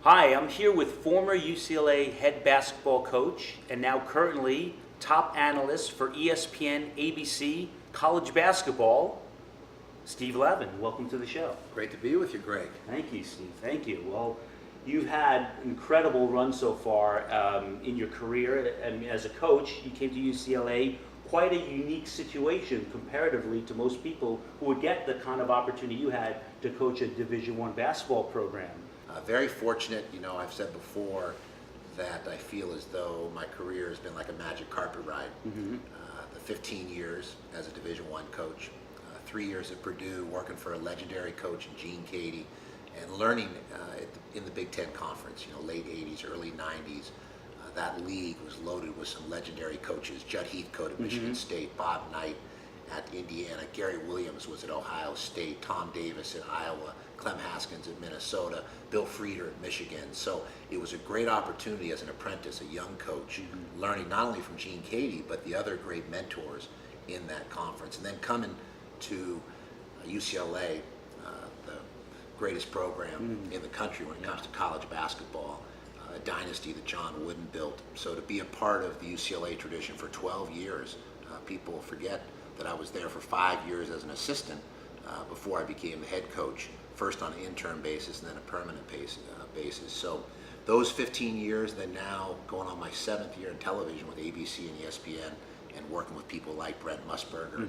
Hi, I'm here with former UCLA head basketball coach and now currently top analyst for ESPN ABC college basketball, Steve Lavin. Welcome to the show. Great to be with you, Greg. Thank you, Steve. Thank you. Well, you've had an incredible run so far in your career. And as a coach, you came to UCLA, quite a unique situation comparatively to most people who would get the kind of opportunity you had to coach a Division I basketball program. Very fortunate. I've said before that I feel as though my career has been like a magic carpet ride. The 15 years as a Division I coach, 3 years at Purdue working for a legendary coach in Gene Cady, and learning in the Big Ten Conference, late 80s, early 90s. That league was loaded with some legendary coaches. Judd Heathcote at Michigan State, Bob Knight at Indiana, Gary Williams was at Ohio State, Tom Davis at Iowa, Clem Haskins at Minnesota, Bill Frieder at Michigan. So it was a great opportunity as an apprentice, a young coach, learning not only from Gene Cady, but the other great mentors in that conference. And then coming to UCLA, the greatest program in the country when it comes to college basketball, a dynasty that John Wooden built. So to be a part of the UCLA tradition for 12 years, people forget that I was there for 5 years as an assistant before I became the head coach, first on an intern basis and then a permanent basis. So those 15 years, then now going on my 7th year in television with ABC and ESPN and working with people like Brent Musburger.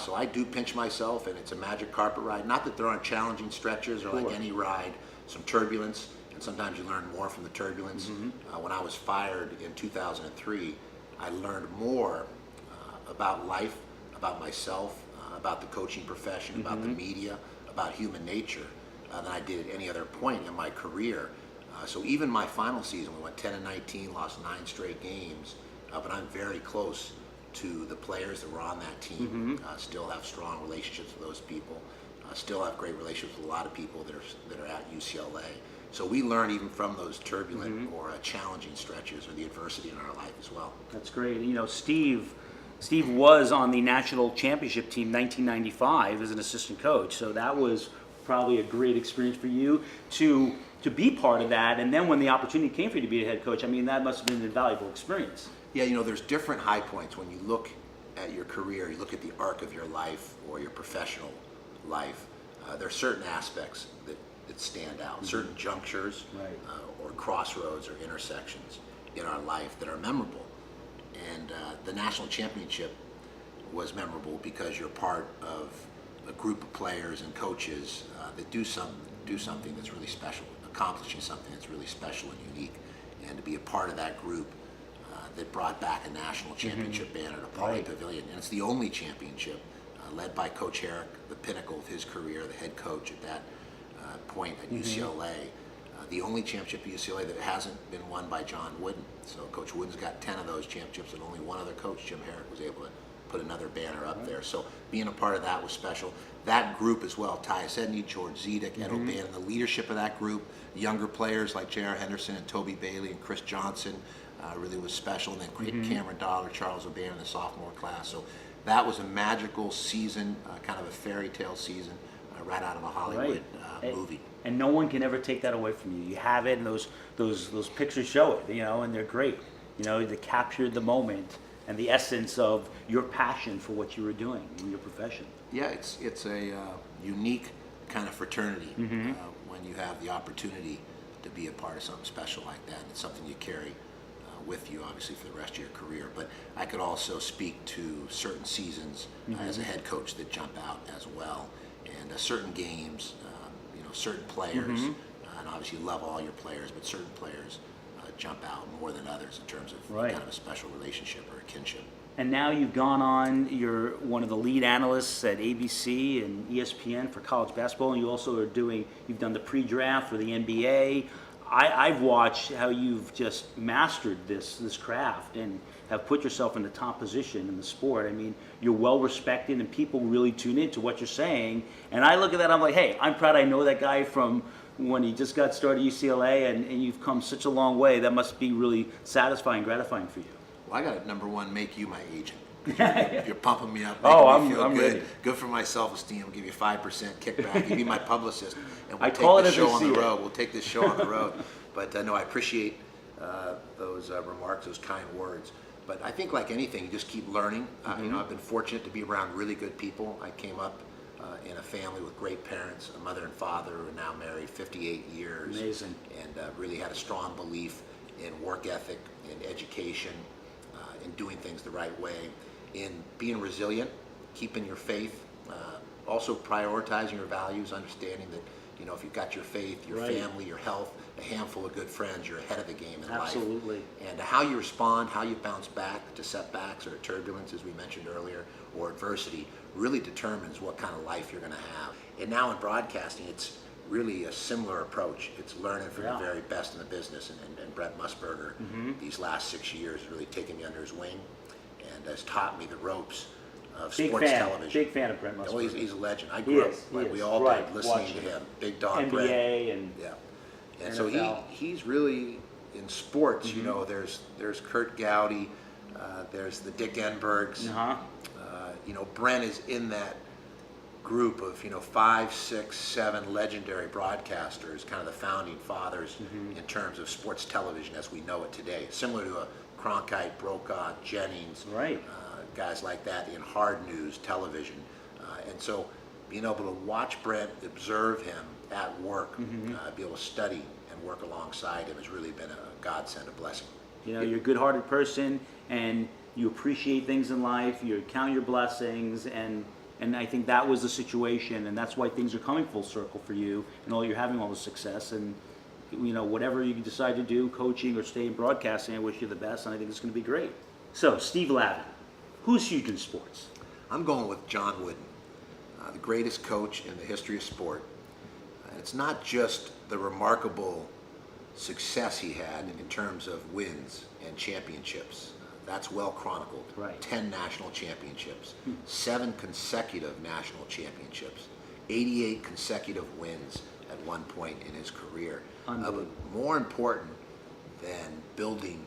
So I do pinch myself, and it's a magic carpet ride. Not that there aren't challenging stretches or like any ride, some turbulence, and sometimes you learn more from the turbulence. When I was fired in 2003, I learned more about life, about myself, about the coaching profession, about the media, about human nature than I did at any other point in my career. So even my final season, we went 10-19, lost 9 straight games, but I'm very close to the players that were on that team. Still have strong relationships with those people. Still have great relationships with a lot of people that are at UCLA. So we learn even from those turbulent or challenging stretches or the adversity in our life as well. That's great. Steve was on the national championship team 1995 as an assistant coach, so that was probably a great experience for you to be part of that. And then when the opportunity came for you to be a head coach, I mean, that must have been an invaluable experience. Yeah, there's different high points when you look at your career, you look at the arc of your life or your professional life. There are certain aspects that stand out, certain junctures or crossroads or intersections in our life that are memorable. And the national championship was memorable because you're part of a group of players and coaches that do something that's really special, accomplishing something that's really special and unique. And to be a part of that group that brought back a national championship banner to Pauley Pavilion. And it's the only championship led by Coach Herrick, the pinnacle of his career, the head coach at that point at UCLA. The only championship at UCLA that hasn't been won by John Wooden. So Coach Wooden's got 10 of those championships, and only one other coach, Jim Herrick, was able to put another banner up there. So being a part of that was special. That group as well, Tyus Edney, George Zedek, Ed O'Bannon, the leadership of that group, younger players like J.R. Henderson and Toby Bailey and Chris Johnson really was special. And then Cameron Dollar, Charles O'Bannon, the sophomore class. So that was a magical season, kind of a fairy tale season, right out of a Hollywood movie. And no one can ever take that away from you. You have it, and those pictures show it, and they're great. They captured the moment and the essence of your passion for what you were doing in your profession. Yeah, it's a unique kind of fraternity when you have the opportunity to be a part of something special like that. And it's something you carry with you, obviously, for the rest of your career. But I could also speak to certain seasons as a head coach that jump out as well, and certain games, certain players, and obviously you love all your players, but certain players jump out more than others in terms of kind of a special relationship or a kinship. And now you've gone on, you're one of the lead analysts at ABC and ESPN for college basketball, and you've done the pre-draft for the NBA. I've watched how you've just mastered this craft and have put yourself in the top position in the sport. I mean, you're well respected and people really tune into what you're saying. And I look at that, I'm like, hey, I'm proud I know that guy from when he just got started at UCLA, and you've come such a long way. That must be really satisfying, gratifying for you. Well, I got to, number one, make you my agent. You're pumping me up. Oh, making me feel I'm good. ready. Good for my self-esteem. I'll give you 5% kickback. You be my publicist, and we'll I take call it this as I show on see the it. road. We'll take this show on the road. But no, I appreciate those remarks, those kind words. But I think like anything, you just keep learning. You know, I've been fortunate to be around really good people. I came up in a family with great parents, a mother and father who are now married 58 years. Amazing. And really had a strong belief in work ethic, in education, in doing things the right way, in being resilient, keeping your faith, also prioritizing your values, understanding that, you know, if you've got your faith, your Right. family, your health, a handful of good friends, you're ahead of the game in Absolutely. life. And how you respond, how you bounce back to setbacks or turbulence, as we mentioned earlier, or adversity, really determines what kind of life you're going to have. And now in broadcasting, it's really a similar approach. It's learning from Yeah. the very best in the business. And Brett Musburger, these last 6 years, has really taken me under his wing and has taught me the ropes of Big sports fan. television. Big fan of Brett Oh, Musburger. he's a legend. I He grew is, up, he like is. we all Right, did, listening watching to it. him. Big dog Brett. NBA and Yeah. And so NFL. he's really in sports, you know, there's Kurt Gowdy, there's the Dick Enbergs. You know, Brent is in that group of, you know, 5, 6, 7 legendary broadcasters, kind of the founding fathers in terms of sports television as we know it today. Similar to a Cronkite, Brokaw, Jennings, Right. Guys like that in hard news television. And so being able to watch Brent, observe him at work, be able to study and work alongside him has really been a godsend, a blessing. You know, you're a good-hearted person, and you appreciate things in life. You count your blessings, and I think that was the situation, and that's why things are coming full circle for you, and you're having all the success. And you know, whatever you decide to do, coaching or stay in broadcasting, I wish you the best, and I think it's going to be great. So, Steve Lavin, who's huge in sports? I'm going with John Wooden, the greatest coach in the history of sport. And it's not just the remarkable success he had in terms of wins and championships. That's well chronicled. Right. 10 national championships, 7 consecutive national championships, 88 consecutive wins at one point in his career. But more important than building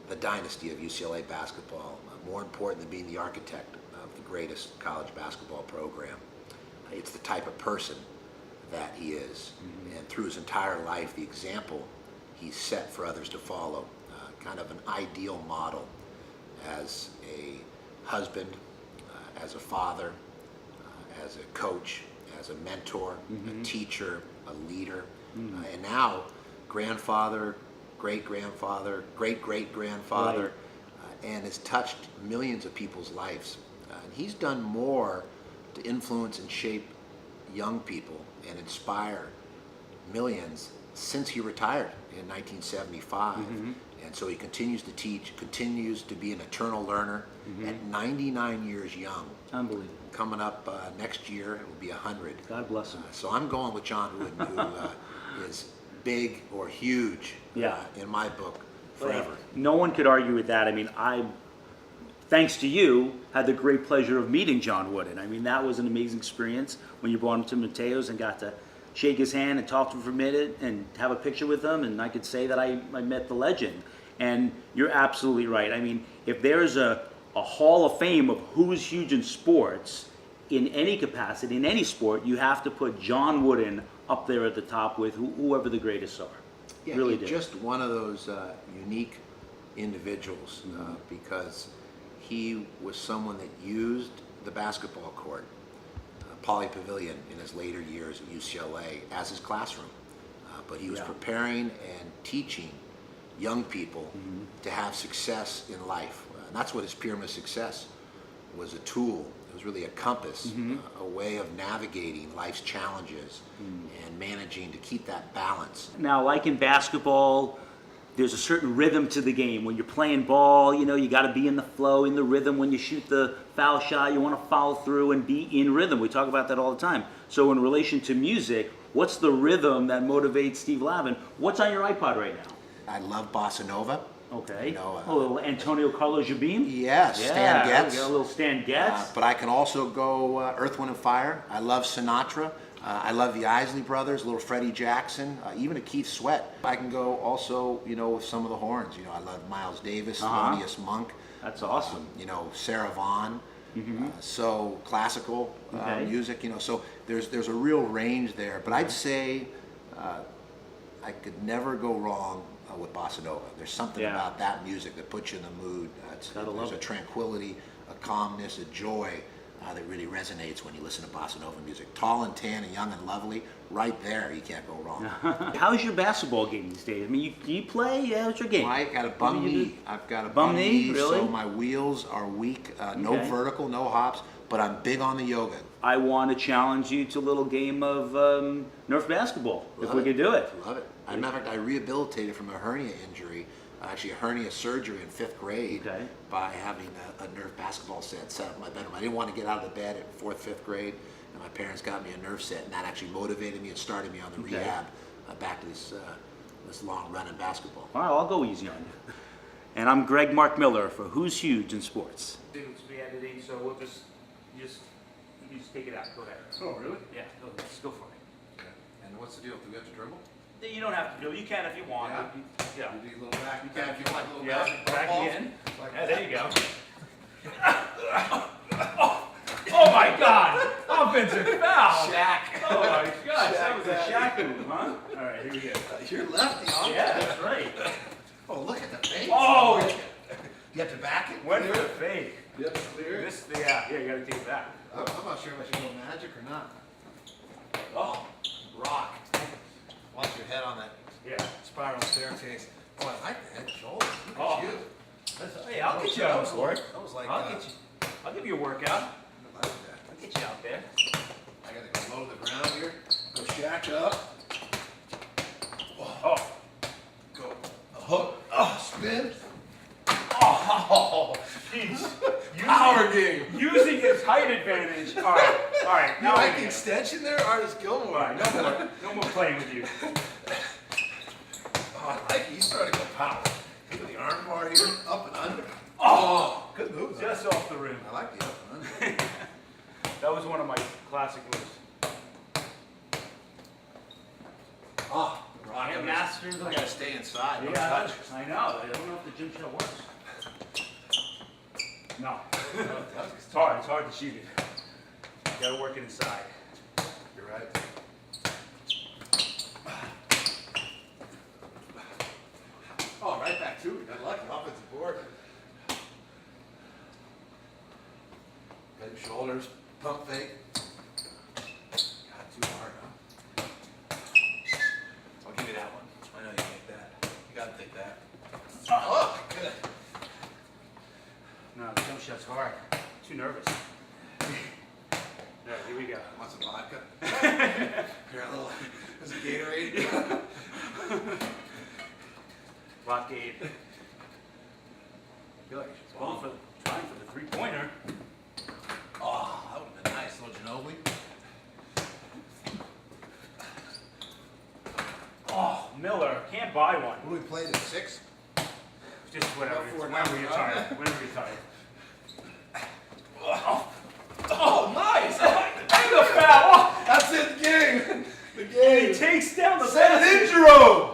the dynasty of UCLA basketball, more important than being the architect of the greatest college basketball program, it's the type of person that he is. And through his entire life, the example he's set for others to follow, kind of an ideal model as a husband, as a father, as a coach, as a mentor, a teacher, a leader, and now grandfather, great-grandfather, great-great-grandfather, and has touched millions of people's lives. And he's done more to influence and shape young people and inspire millions since he retired in 1975. And so he continues to teach, continues to be an eternal learner at 99 years young. Unbelievable. Coming up next year, it will be 100. God bless him. So I'm going with John Wooden, who is big or huge in my book forever. No one could argue with that. I mean, thanks to you, had the great pleasure of meeting John Wooden. I mean, that was an amazing experience when you brought him to Mateo's and got to shake his hand and talk to him for a minute and have a picture with him. And I could say that I met the legend. And you're absolutely right. I mean, if there's a hall of fame of who's huge in sports, in any capacity, in any sport, you have to put John Wooden up there at the top with whoever the greatest are. Yeah, really he's did. just one of those unique individuals because he was someone that used the basketball court, Pauley Pavilion in his later years at UCLA, as his classroom. But he was preparing and teaching young people to have success in life. And that's what his pyramid of success was, a tool. It was really a compass, a way of navigating life's challenges and managing to keep that balance. Now, like in basketball, there's a certain rhythm to the game. When you're playing ball, you know, you got to be in the flow, in the rhythm. When you shoot the foul shot, you want to follow through and be in rhythm. We talk about that all the time. So in relation to music, what's the rhythm that motivates Steve Lavin? What's on your iPod right now? I love bossa nova. Okay. You know, a little Antonio Carlos Jobim? Yes, Stan Getz. A little Stan Getz. But I can also go Earth, Wind & Fire. I love Sinatra. I love the Isley Brothers, little Freddie Jackson, even a Keith Sweat. I can go also, with some of the horns. I love Miles Davis, Thelonious Monk. That's awesome. Sarah Vaughan. So classical Okay. music. So there's a real range there. But I'd say I could never go wrong with bossa nova. There's something about that music that puts you in the mood. There's a tranquility, a calmness, a joy that really resonates when you listen to bossa nova music. Tall and tan and young and lovely, right there, you can't go wrong. How's your basketball game these days? I mean, you play? Yeah, what's your game? I got a bum knee. I've got a Bum knee? Really? So my wheels are weak. No vertical, no hops, but I'm big on the yoga. I want to challenge you to a little game of Nerf basketball, if we could do it. Love it. As a matter of fact, I rehabilitated from a hernia injury, actually a hernia surgery in 5th grade, by having a Nerf basketball set up in my bedroom. I didn't want to get out of the bed at 4th, 5th grade, and my parents got me a Nerf set, and that actually motivated me and started me on the rehab back to this long run in basketball. All right, I'll go easy on you. And I'm Gregg Mark Miller for Who's Huge in Sports. It's be editing, so we'll just you just take it out. Go ahead. Oh, really? Yeah, let's go for it. Okay. And what's the deal? Do we have to dribble? You don't have to do it. You can if you want. Yeah. You do a little back. You can if you like a little Yeah, back balls. in. Like Yeah, there you go. Oh my God! Offensive foul. Shaq. Oh my gosh, that was a Shaq Shaq move, huh? All right, here we go. You're lefty, huh? Yeah, that's right. Oh, look at the face. Oh, You have to back it? went for clear the fake. You have to clear it? This, yeah, you gotta take it back. I'm not sure if I should go magic or not. Oh, Rock. Watch your head on that yeah. spiral staircase. Oh, I like the head and shoulders. Look Oh. at you. Hey, I'll get you out for it. That was like, I'll get you. I'll give you a workout. I like that. I'll get you out there. I gotta go low to the ground here. Go Shaq up. Oh, Go a hook. Oh, spin. oh, jeez. Power game. Using his height advantage. All right. You Now like we go. extension there, Artist All Gilmore? right, no more playing with you. Oh, I like it. He's starting to go power. Look at the arm bar here, up and under. Oh, Good move. just off the rim. I like the up and under. That was one of my classic moves. Oh, rock. Yeah, masters of I gotta stay inside. Don't Yeah, touch. I know. I don't know if the gym shell works. No, it's hard. It's hard to shoot it. You gotta work it inside. You're right. Oh, right back to it. Got lucky. Offensive board. Got your shoulders. Pump fake. God, too hard, huh? I'll give you that one. I know you take that. You gotta take that. Oh, good. No, the jump shot's hard. Too nervous. There, here we go. Want some vodka? Here, a little. There's a Gatorade. Rockade. I feel like you should Trying for the three-pointer. Oh, that would have been nice, little Ginobili. Oh, Miller, can't buy one. What do we play at 6? Just whatever. About four Whenever down. you're tired. Whenever you're tired. Oh, nice! I like And the foul. That's it, the game. The He game. takes down the Send basket. it in, Jerome.